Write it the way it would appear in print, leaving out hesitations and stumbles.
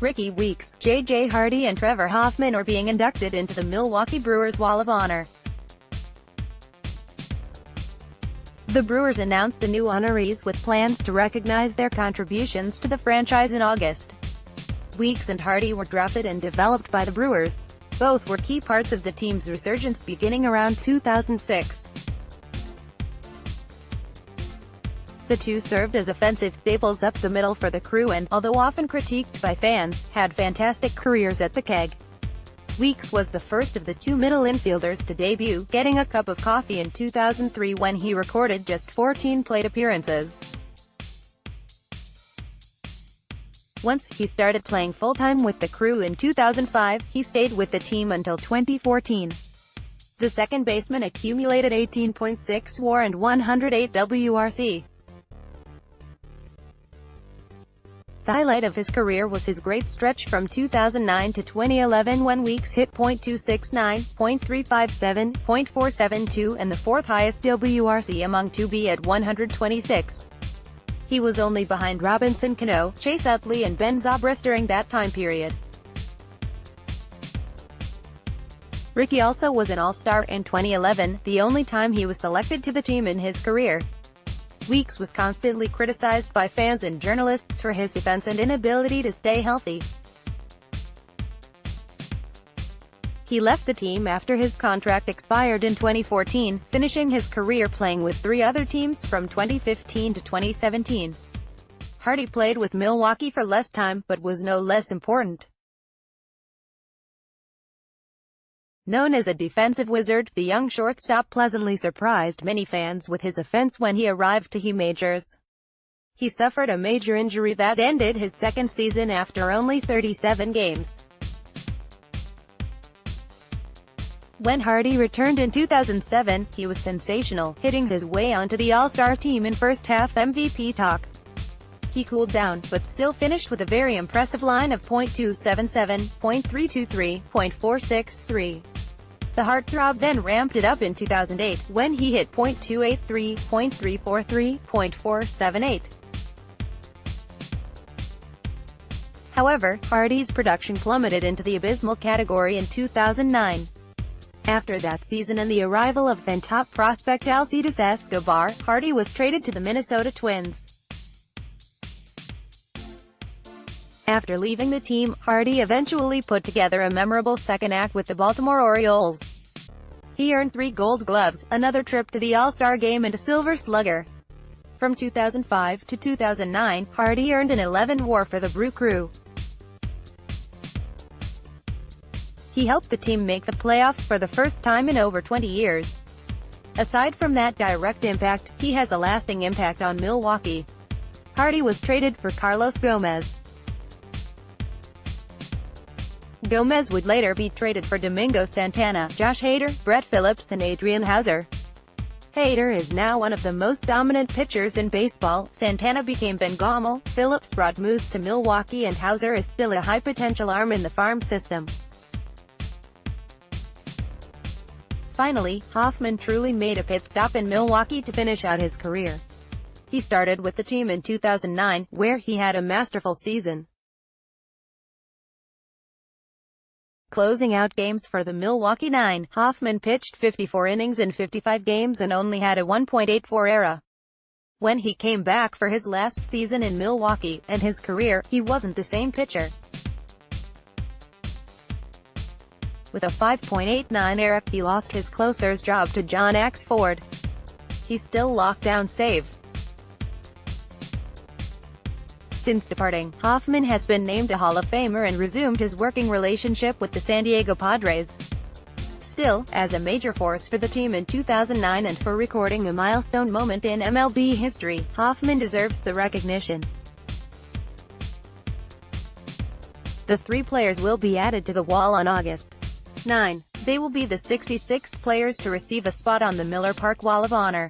Rickie Weeks, J.J. Hardy and Trevor Hoffman are being inducted into the Milwaukee Brewers Wall of Honor. The Brewers announced the new honorees with plans to recognize their contributions to the franchise in August. Weeks and Hardy were drafted and developed by the Brewers. Both were key parts of the team's resurgence beginning around 2006. The two served as offensive staples up the middle for the crew and, although often critiqued by fans, had fantastic careers at the keg. Weeks was the first of the two middle infielders to debut, getting a cup of coffee in 2003 when he recorded just 14 plate appearances. Once he started playing full-time with the crew in 2005, he stayed with the team until 2014. The second baseman accumulated 18.6 WAR and 108 WRC. The highlight of his career was his great stretch from 2009 to 2011 when Weeks hit .269, .357, .472 and the fourth highest WRC among 2B at 126. He was only behind Robinson Cano, Chase Utley and Ben Zobrist during that time period. Rickie also was an All-Star in 2011, the only time he was selected to the team in his career. Weeks was constantly criticized by fans and journalists for his defense and inability to stay healthy. He left the team after his contract expired in 2014, finishing his career playing with three other teams from 2015 to 2017. Hardy played with Milwaukee for less time, but was no less important. Known as a defensive wizard, the young shortstop pleasantly surprised many fans with his offense when he arrived to the majors. He suffered a major injury that ended his second season after only 37 games. When Hardy returned in 2007, he was sensational, hitting his way onto the All-Star team in first-half MVP talk. He cooled down, but still finished with a very impressive line of .277, .323, .463. The heartthrob then ramped it up in 2008, when he hit .283, .343, .478. However, Hardy's production plummeted into the abysmal category in 2009. After that season and the arrival of then-top prospect Alcides Escobar, Hardy was traded to the Minnesota Twins. After leaving the team, Hardy eventually put together a memorable second act with the Baltimore Orioles. He earned 3 Gold Gloves, another trip to the All-Star Game and a Silver Slugger. From 2005 to 2009, Hardy earned an 11 WAR for the Brew Crew. He helped the team make the playoffs for the first time in over 20 years. Aside from that direct impact, he has a lasting impact on Milwaukee. Hardy was traded for Carlos Gomez. Gomez would later be traded for Domingo Santana, Josh Hader, Brett Phillips and Adrian Houser. Hader is now one of the most dominant pitchers in baseball. Santana became Ben Gommel, Phillips brought Moose to Milwaukee and Houser is still a high-potential arm in the farm system. Finally, Hoffman truly made a pit stop in Milwaukee to finish out his career. He started with the team in 2009, where he had a masterful season. Closing out games for the Milwaukee Nine, Hoffman pitched 54 innings in 55 games and only had a 1.84 ERA. When he came back for his last season in Milwaukee, and his career, he wasn't the same pitcher. With a 5.89 ERA, he lost his closer's job to John Axford. He still locked down save. Since departing, Hoffman has been named a Hall of Famer and resumed his working relationship with the San Diego Padres. Still, as a major force for the team in 2009 and for recording a milestone moment in MLB history, Hoffman deserves the recognition. The 3 players will be added to the wall on August 9. They will be the 66th players to receive a spot on the Miller Park Wall of Honor.